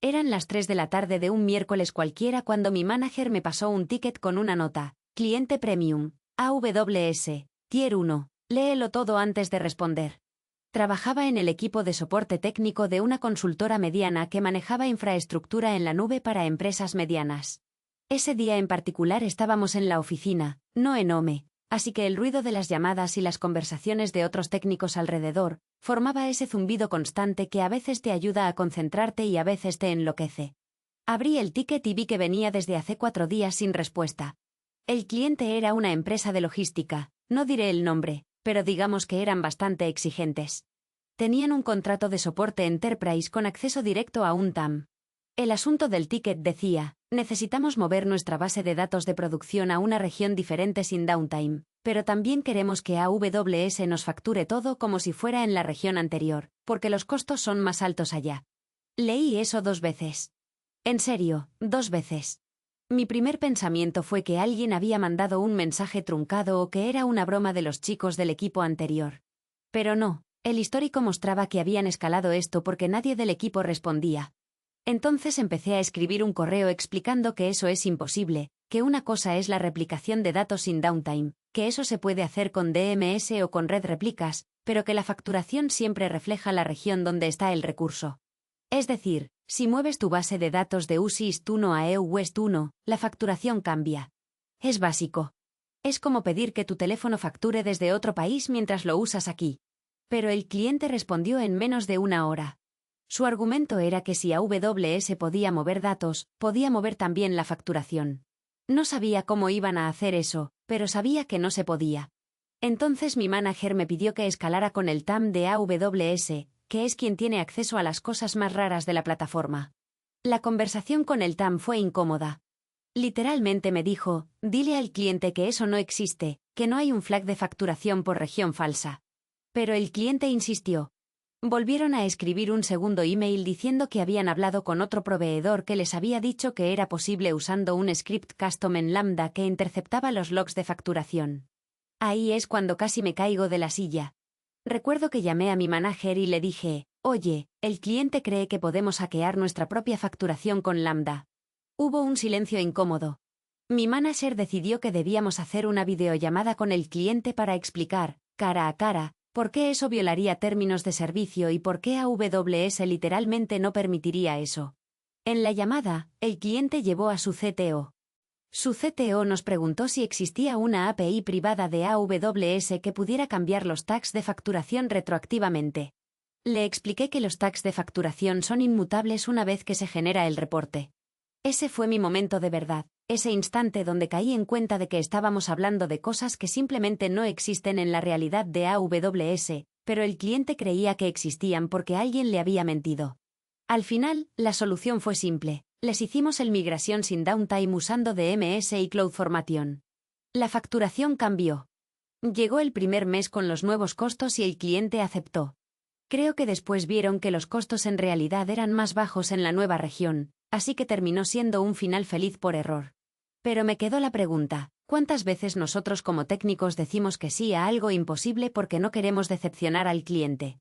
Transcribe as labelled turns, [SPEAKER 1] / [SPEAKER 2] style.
[SPEAKER 1] Eran las 3 de la tarde de un miércoles cualquiera cuando mi manager me pasó un ticket con una nota: Cliente Premium, AWS, Tier 1, léelo todo antes de responder. Trabajaba en el equipo de soporte técnico de una consultora mediana que manejaba infraestructura en la nube para empresas medianas. Ese día en particular estábamos en la oficina, no en Home, así que el ruido de las llamadas y las conversaciones de otros técnicos alrededor formaba ese zumbido constante que a veces te ayuda a concentrarte y a veces te enloquece. Abrí el ticket y vi que venía desde hace 4 días sin respuesta. El cliente era una empresa de logística, no diré el nombre, pero digamos que eran bastante exigentes. Tenían un contrato de soporte Enterprise con acceso directo a un TAM. El asunto del ticket decía: necesitamos mover nuestra base de datos de producción a una región diferente sin downtime, pero también queremos que AWS nos facture todo como si fuera en la región anterior, porque los costos son más altos allá. Leí eso 2 veces. En serio, 2 veces. Mi primer pensamiento fue que alguien había mandado un mensaje truncado o que era una broma de los chicos del equipo anterior. Pero no, el histórico mostraba que habían escalado esto porque nadie del equipo respondía. Entonces empecé a escribir un correo explicando que eso es imposible, que una cosa es la replicación de datos sin downtime, que eso se puede hacer con DMS o con red replicas, pero que la facturación siempre refleja la región donde está el recurso. Es decir, si mueves tu base de datos de US East 1 a EU West 1, la facturación cambia. Es básico. Es como pedir que tu teléfono facture desde otro país mientras lo usas aquí. Pero el cliente respondió en menos de 1 hora. Su argumento era que si AWS podía mover datos, podía mover también la facturación. No sabía cómo iban a hacer eso, pero sabía que no se podía. Entonces mi manager me pidió que escalara con el TAM de AWS, que es quien tiene acceso a las cosas más raras de la plataforma. La conversación con el TAM fue incómoda. Literalmente me dijo: dile al cliente que eso no existe, que no hay un flag de facturación por región falsa. Pero el cliente insistió. Volvieron a escribir un segundo email diciendo que habían hablado con otro proveedor que les había dicho que era posible usando un script custom en Lambda que interceptaba los logs de facturación. Ahí es cuando casi me caigo de la silla. Recuerdo que llamé a mi manager y le dije: oye, el cliente cree que podemos hackear nuestra propia facturación con Lambda. Hubo un silencio incómodo. Mi manager decidió que debíamos hacer una videollamada con el cliente para explicar, cara a cara, por qué eso violaría términos de servicio y por qué AWS literalmente no permitiría eso. En la llamada, el cliente llevó a su CTO. Su CTO nos preguntó si existía una API privada de AWS que pudiera cambiar los tags de facturación retroactivamente. Le expliqué que los tags de facturación son inmutables una vez que se genera el reporte. Ese fue mi momento de verdad, ese instante donde caí en cuenta de que estábamos hablando de cosas que simplemente no existen en la realidad de AWS, pero el cliente creía que existían porque alguien le había mentido. Al final, la solución fue simple: les hicimos el migración sin downtime usando DMS y CloudFormation. La facturación cambió. Llegó el primer mes con los nuevos costos y el cliente aceptó. Creo que después vieron que los costos en realidad eran más bajos en la nueva región, así que terminó siendo un final feliz por error. Pero me quedó la pregunta: ¿cuántas veces nosotros como técnicos decimos que sí a algo imposible porque no queremos decepcionar al cliente?